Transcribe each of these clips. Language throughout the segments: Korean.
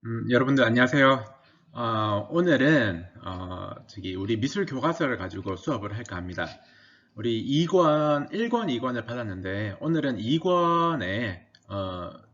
여러분들 안녕하세요. 오늘은 우리 미술 교과서를 가지고 수업을 할까 합니다. 우리 2권, 1권, 2권을 받았는데 오늘은 2권의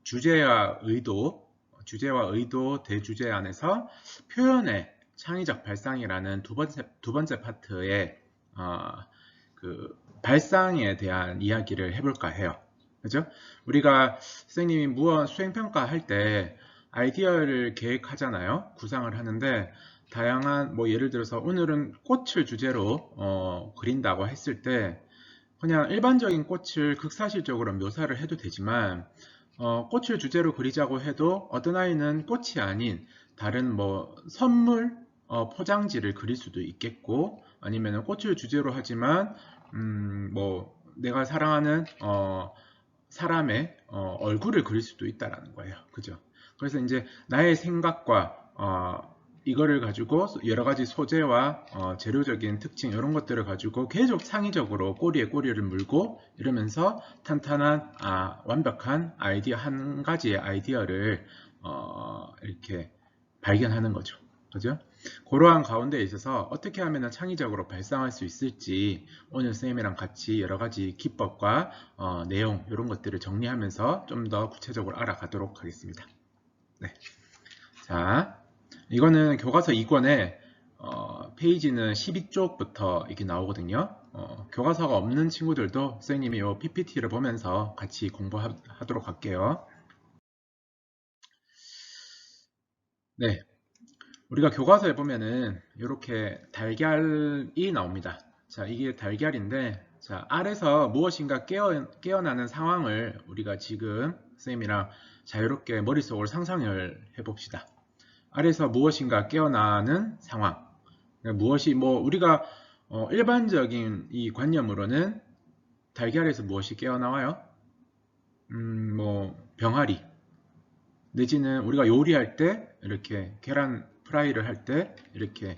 주제와 의도, 대주제 안에서 표현의 창의적 발상이라는 두 번째 파트의 그 발상에 대한 이야기를 해볼까 해요. 그죠? 우리가 선생님이 무언 수행평가 할 때 아이디어를 계획하잖아요. 구상을 하는데 다양한 뭐 예를 들어서 오늘은 꽃을 주제로 그린다고 했을 때 그냥 일반적인 꽃을 극사실적으로 묘사를 해도 되지만 꽃을 주제로 그리자고 해도 어떤 아이는 꽃이 아닌 다른 뭐 선물 포장지를 그릴 수도 있겠고 아니면 꽃을 주제로 하지만 뭐 내가 사랑하는 사람의 얼굴을 그릴 수도 있다라는 거예요. 그죠? 그래서 이제 나의 생각과 이거를 가지고 여러 가지 소재와 재료적인 특징 이런 것들을 가지고 계속 창의적으로 꼬리에 꼬리를 물고 이러면서 탄탄한 완벽한 아이디어 한 가지의 아이디어를 이렇게 발견하는 거죠. 그죠? 그러한 가운데에 있어서 어떻게 하면 창의적으로 발상할 수 있을지 오늘 선생님이랑 같이 여러 가지 기법과 내용 이런 것들을 정리하면서 좀 더 구체적으로 알아가도록 하겠습니다. 네. 자, 이거는 교과서 2권에 페이지는 12쪽부터 이렇게 나오거든요. 교과서가 없는 친구들도 선생님이 이 PPT를 보면서 같이 공부하도록 할게요. 네, 우리가 교과서에 보면은 이렇게 달걀이 나옵니다. 자, 이게 달걀인데, 자, 알에서 무엇인가 깨어나는 상황을 우리가 지금 선생님이랑 자유롭게 머릿속으로 상상을 해봅시다. 알에서 무엇인가 깨어나는 상황. 무엇이, 뭐, 우리가 일반적인 이 관념으로는 달걀에서 무엇이 깨어나와요? 뭐, 병아리. 내지는 우리가 요리할 때 이렇게 계란 프라이를 할 때 이렇게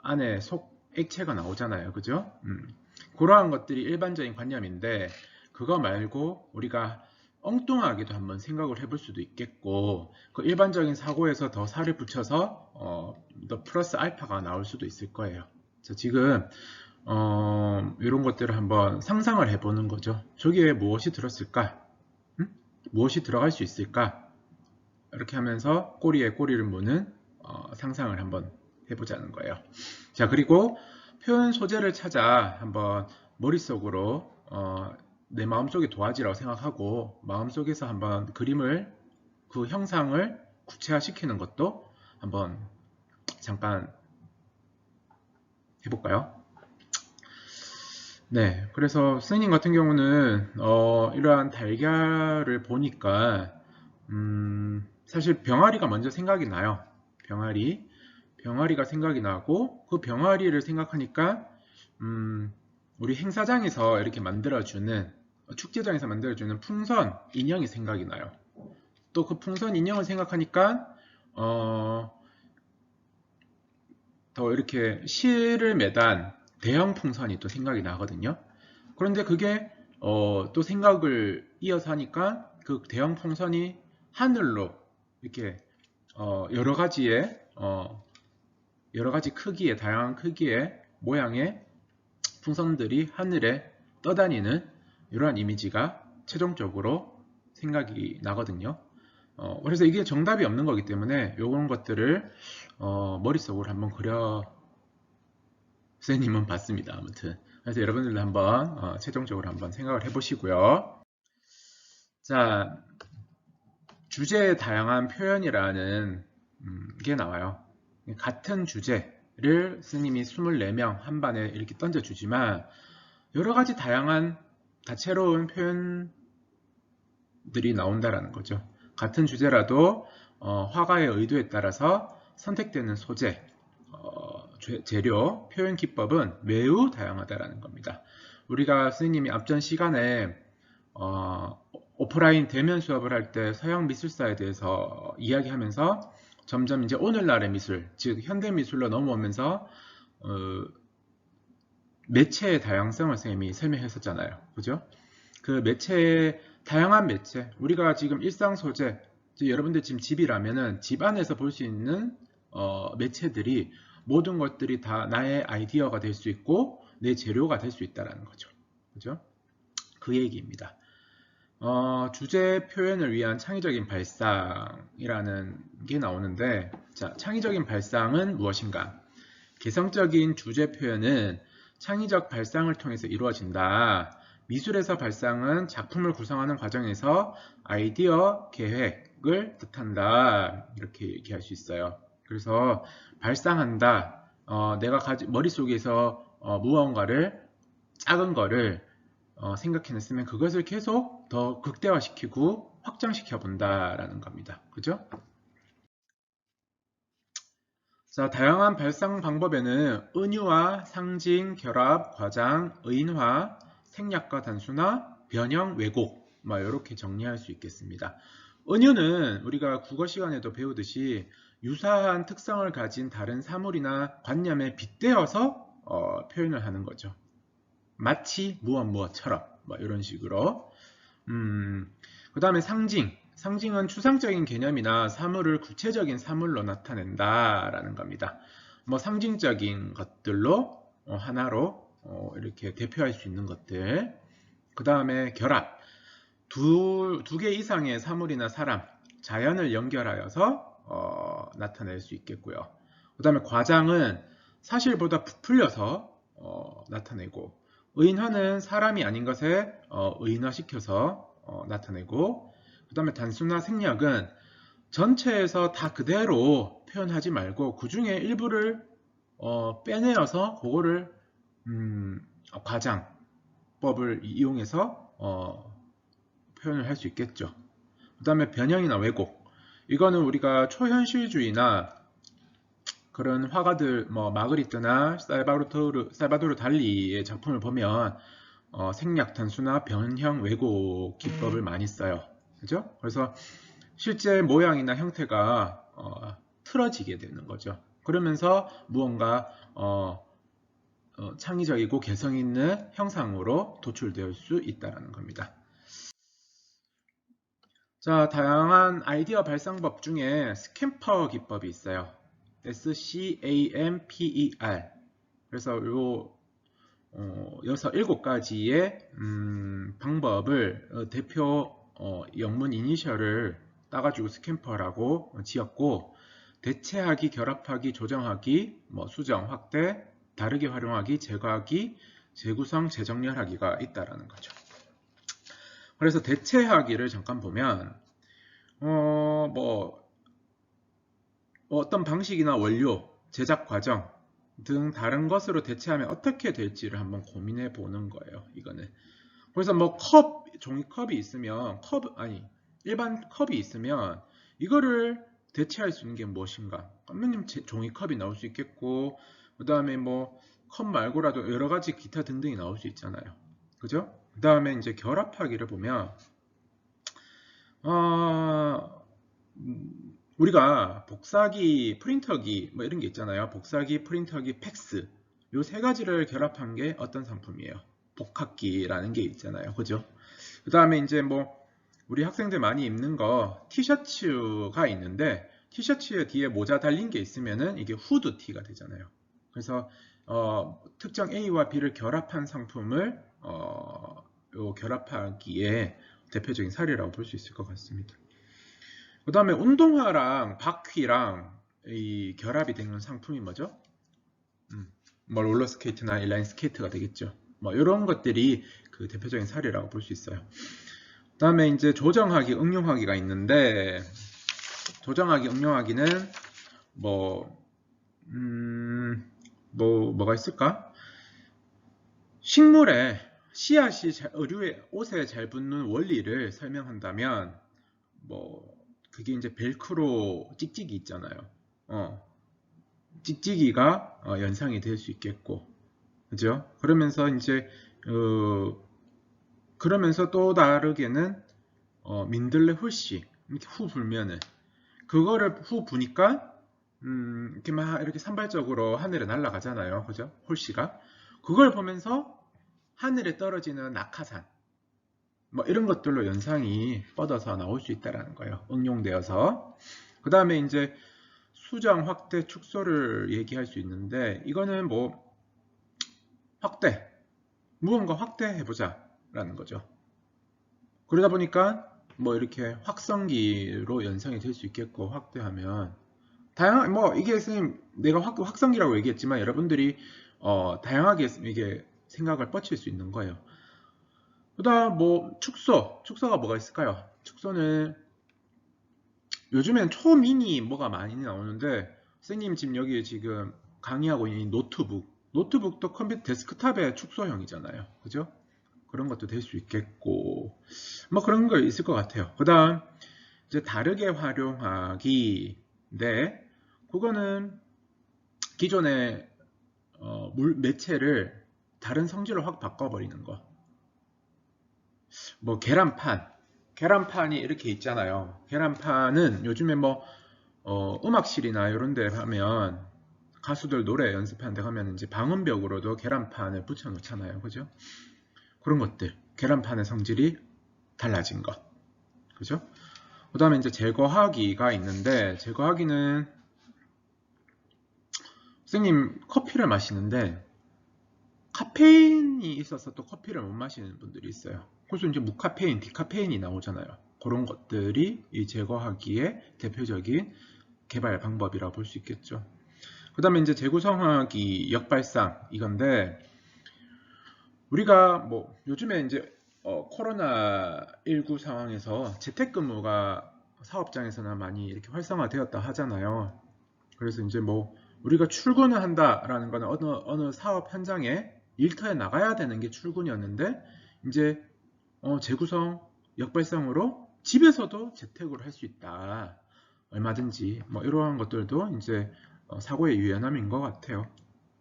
안에 속 액체가 나오잖아요. 그죠? 그러한 것들이 일반적인 관념인데 그거 말고 우리가 엉뚱하게도 한번 생각을 해볼 수도 있겠고 그 일반적인 사고에서 더 살을 붙여서 더 플러스 알파가 나올 수도 있을 거예요. 자, 지금 이런 것들을 한번 상상을 해보는 거죠. 저기에 무엇이 들었을까? 무엇이 들어갈 수 있을까? 이렇게 하면서 꼬리에 꼬리를 무는 상상을 한번 해보자는 거예요. 자, 그리고 표현 소재를 찾아 한번 머릿속으로 내 마음속에 도화지라고 생각하고 마음속에서 한번 그림을 그 형상을 구체화시키는 것도 한번 잠깐 해볼까요? 네, 그래서 스님 같은 경우는 이러한 달걀을 보니까 사실 병아리가 먼저 생각이 나요. 병아리가 생각이 나고 그 병아리를 생각하니까 우리 행사장에서 이렇게 만들어주는 축제장에서 만들어주는 풍선 인형이 생각이 나요. 또 그 풍선 인형을 생각하니까 더 이렇게 실을 매단 대형 풍선이 또 생각이 나거든요. 그런데 그게 또 생각을 이어서 하니까 그 대형 풍선이 하늘로 이렇게 여러 가지의 여러 가지 크기의 다양한 크기의 모양의 풍선들이 하늘에 떠다니는 이러한 이미지가 최종적으로 생각이 나거든요. 그래서 이게 정답이 없는 거기 때문에 이런 것들을 머릿속으로 한번 그려 선생님은 봤습니다. 아무튼 그래서 여러분들도 한번 최종적으로 한번 생각을 해보시고요. 자, 주제의 다양한 표현이라는 게 나와요. 같은 주제를 스님이 24명 한 반에 이렇게 던져주지만 여러 가지 다양한 다채로운 표현들이 나온다라는 거죠. 같은 주제라도 화가의 의도에 따라서 선택되는 소재, 재료, 표현 기법은 매우 다양하다라는 겁니다. 우리가 스님이 앞전 시간에 오프라인 대면 수업을 할 때 서양 미술사에 대해서 이야기하면서 점점 이제 오늘날의 미술, 즉 현대 미술로 넘어오면서 매체의 다양성을 선생님이 설명했었잖아요. 그죠? 그 매체의 다양한 매체, 우리가 지금 일상 소재, 여러분들 지금 집이라면은 집 안에서 볼 수 있는 매체들이 모든 것들이 다 나의 아이디어가 될 수 있고 내 재료가 될 수 있다는 거죠. 그죠? 그 얘기입니다. 주제 표현을 위한 창의적인 발상이라는 게 나오는데, 자, 창의적인 발상은 무엇인가? 개성적인 주제 표현은 창의적 발상을 통해서 이루어진다. 미술에서 발상은 작품을 구성하는 과정에서 아이디어, 계획을 뜻한다. 이렇게 얘기할 수 있어요. 그래서 발상한다. 내가 머릿속에서 무언가를, 작은 거를 생각해냈으면 그것을 계속 더 극대화시키고 확장시켜 본다라는 겁니다. 그죠? 자, 다양한 발상 방법에는 은유와 상징, 결합, 과장, 의인화, 생략과 단순화, 변형, 왜곡 이렇게 정리할 수 있겠습니다. 은유는 우리가 국어 시간에도 배우듯이 유사한 특성을 가진 다른 사물이나 관념에 빗대어서 표현을 하는 거죠. 마치 무엇처럼 이런 식으로. 그 다음에 상징은 추상적인 개념이나 사물을 구체적인 사물로 나타낸다라는 겁니다. 상징적인 것들로 하나로 이렇게 대표할 수 있는 것들. 그 다음에 결합, 두 개 이상의 사물이나 사람, 자연을 연결하여서 나타낼 수 있겠고요. 그 다음에 과장은 사실보다 부풀려서 나타내고, 의인화는 사람이 아닌 것에 의인화시켜서 나타내고, 그 다음에 단순화 생략은 전체에서 다 그대로 표현하지 말고 그 중에 일부를 빼내어서 그거를 과장법을 이용해서 표현을 할 수 있겠죠. 그 다음에 변형이나 왜곡, 이거는 우리가 초현실주의나 그런 화가들 마그리트나 살바도르 달리의 작품을 보면 생략, 단순화, 변형, 왜곡 기법을 많이 써요. 그죠? 그래서 실제 모양이나 형태가 틀어지게 되는 거죠. 그러면서 무언가 창의적이고 개성 있는 형상으로 도출될 수 있다는 겁니다. 자, 다양한 아이디어 발상법 중에 스캠퍼 기법이 있어요. SCAMPER. 그래서 요 7가지의 방법을 대표 영문 이니셜을 따가지고 스캠퍼라고 지었고, 대체하기, 결합하기, 조정하기, 수정, 확대, 다르게 활용하기, 제거하기, 재구성, 재정렬하기가 있다라는 거죠. 그래서 대체하기를 잠깐 보면 어떤 방식이나 원료, 제작 과정 등 다른 것으로 대체하면 어떻게 될지를 한번 고민해 보는 거예요. 이거는. 그래서 종이컵이 있으면 일반 컵이 있으면 이거를 대체할 수 있는 게 무엇인가? 그러면 종이컵이 나올 수 있겠고, 그 다음에 컵 말고라도 여러 가지 기타 등등이 나올 수 있잖아요. 그죠? 그 다음에 이제 결합하기를 보면 우리가 복사기, 프린터기 이런 게 있잖아요. 복사기, 프린터기, 팩스 요 세 가지를 결합한 게 어떤 상품이에요? 복합기라는 게 있잖아요. 그죠? 그 다음에 이제 우리 학생들 많이 입는 거 티셔츠가 있는데, 티셔츠에 뒤에 모자 달린 게 있으면은 이게 후드티가 되잖아요. 그래서 특정 A와 B를 결합한 상품을 요 결합하기에 대표적인 사례라고 볼 수 있을 것 같습니다. 그 다음에 운동화랑 바퀴랑 이 결합이 되는 상품이 뭐죠? 롤러스케이트나 인라인 스케이트가 되겠죠. 이런 것들이 그 대표적인 사례라고 볼 수 있어요. 그 다음에 이제 조정하기, 응용하기가 있는데, 조정하기, 응용하기는 뭐가 있을까? 식물에 씨앗이 의류에 옷에 잘 붙는 원리를 설명한다면 그게 이제 벨크로 찍찍이 있잖아요. 찍찍이가 연상이 될 수 있겠고, 그죠? 그러면서 이제 그러면서 또 다르게는 민들레 홀씨 이렇게 후 불면은 그거를 후 부니까 이렇게 막 이렇게 산발적으로 하늘에 날아가잖아요. 그죠? 홀씨가 그걸 보면서 하늘에 떨어지는 낙하산, 뭐 이런 것들로 연상이 뻗어서 나올 수 있다는 거예요. 응용되어서. 그 다음에 이제 수정, 확대, 축소를 얘기할 수 있는데 이거는 뭐 확대, 무언가 확대해보자 라는 거죠. 그러다 보니까 뭐 이렇게 확성기로 연상이 될 수 있겠고, 확대하면 다양한 뭐 이게 선생님 내가 확성기라고 얘기했지만 여러분들이 다양하게 이게 생각을 뻗칠 수 있는 거예요. 그다음 뭐 축소가 뭐가 있을까요? 축소는 요즘엔 초미니 뭐가 많이 나오는데 선생님 지금 여기 지금 강의하고 있는 노트북도 컴퓨터 데스크탑의 축소형이잖아요. 그죠? 그런 것도 될 수 있겠고 뭐 그런 거 있을 것 같아요. 그 다음 이제 다르게 활용하기인데 그거는 기존의 매체를 다른 성질로 확 바꿔버리는 거. 뭐 계란판이 이렇게 있잖아요. 계란판은 요즘에 뭐 음악실이나 이런 데 가면 가수들 노래 연습하는 데 가면 이제 방음벽으로도 계란판을 붙여 놓잖아요. 그죠? 그런 것들. 계란판의 성질이 달라진 것. 그죠? 그 다음에 이제 제거하기가 있는데, 제거하기는 선생님 커피를 마시는데 카페인이 있어서 또 커피를 못 마시는 분들이 있어요. 그래서 이제 무카페인, 디카페인이 나오잖아요. 그런 것들이 이 제거하기의 대표적인 개발 방법이라고 볼 수 있겠죠. 그 다음에 이제 재구성하기 역발상 이건데 우리가 뭐 요즘에 이제 코로나19 상황에서 재택근무가 사업장에서나 많이 이렇게 활성화되었다 하잖아요. 그래서 이제 뭐 우리가 출근을 한다라는 거는 어느 사업 현장에 일터에 나가야 되는 게 출근이었는데 이제 재구성 역발상으로 집에서도 재택으로 할 수 있다. 얼마든지 뭐 이러한 것들도 이제 사고의 유연함인 것 같아요.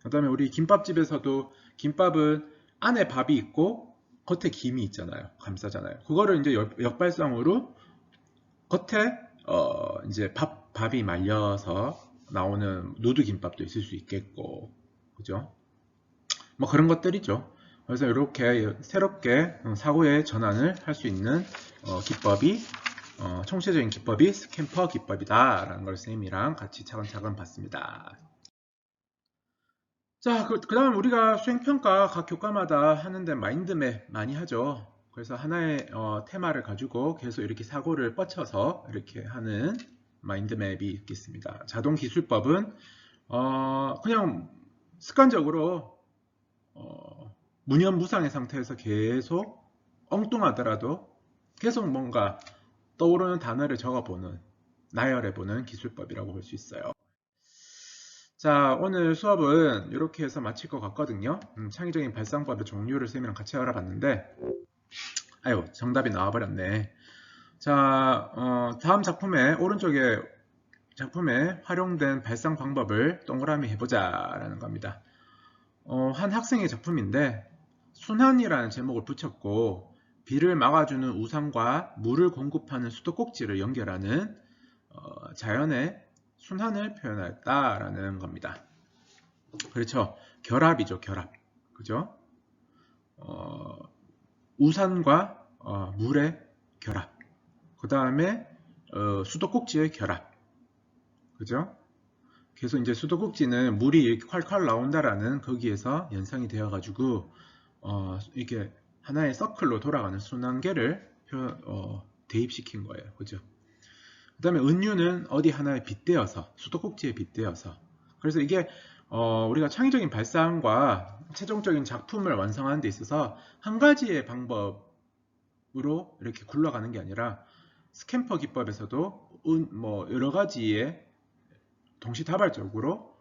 그 다음에 우리 김밥집에서도 김밥은 안에 밥이 있고 겉에 김이 있잖아요. 감싸잖아요. 그거를 이제 역발상으로 겉에 이제 밥이 말려서 나오는 누드 김밥도 있을 수 있겠고, 그죠? 뭐 그런 것들이죠. 그래서 이렇게 새롭게 사고의 전환을 할 수 있는 기법이 총체적인 기법이 스캠퍼 기법이다 라는 걸 쌤이랑 같이 차근차근 봤습니다. 자, 그 다음 우리가 수행평가 각 교과마다 하는데 마인드맵 많이 하죠. 그래서 하나의 테마를 가지고 계속 이렇게 사고를 뻗쳐서 이렇게 하는 마인드맵이 있겠습니다. 자동기술법은 그냥 습관적으로 무념무상의 상태에서 계속 엉뚱하더라도 계속 뭔가 떠오르는 단어를 적어보는, 나열해보는 기술법이라고 볼 수 있어요. 자, 오늘 수업은 이렇게 해서 마칠 것 같거든요. 창의적인 발상법의 종류를 쌤이랑 같이 알아봤는데 아유, 정답이 나와버렸네. 자, 다음 작품에 오른쪽에 작품에 활용된 발상 방법을 동그라미 해보자 라는 겁니다. 한 학생의 작품인데 순환이라는 제목을 붙였고 비를 막아주는 우산과 물을 공급하는 수도꼭지를 연결하는 자연의 순환을 표현했다라는 겁니다. 그렇죠. 결합이죠, 결합. 그죠? 우산과 물의 결합. 그 다음에 수도꼭지의 결합. 그죠? 그래서 이제 수도꼭지는 물이 이렇게 콸콸 나온다라는 거기에서 연상이 되어가지고 이게 하나의 서클로 돌아가는 순환계를 대입시킨 거예요. 그죠? 그 다음에 은유는 어디 하나에 빗대어서 수도꼭지에 빗대어서 그래서 이게 우리가 창의적인 발상과 최종적인 작품을 완성하는 데 있어서 한 가지의 방법으로 이렇게 굴러가는 게 아니라 스캠퍼 기법에서도 뭐 여러 가지의 동시다발적으로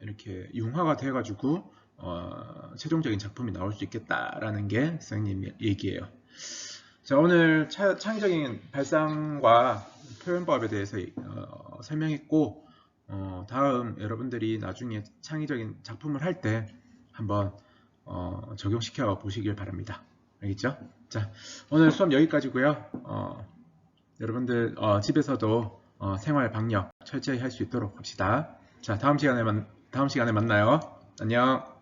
이렇게 융화가 돼가지고 최종적인 작품이 나올 수 있겠다라는 게 선생님 얘기예요. 자, 오늘 창의적인 발상과 표현법에 대해서 설명했고 다음 여러분들이 나중에 창의적인 작품을 할 때 한번 적용시켜 보시길 바랍니다. 알겠죠? 자, 오늘 수업 여기까지고요. 여러분들 집에서도 생활 방역 철저히 할 수 있도록 합시다. 자, 다음 시간에 만나요. 안녕.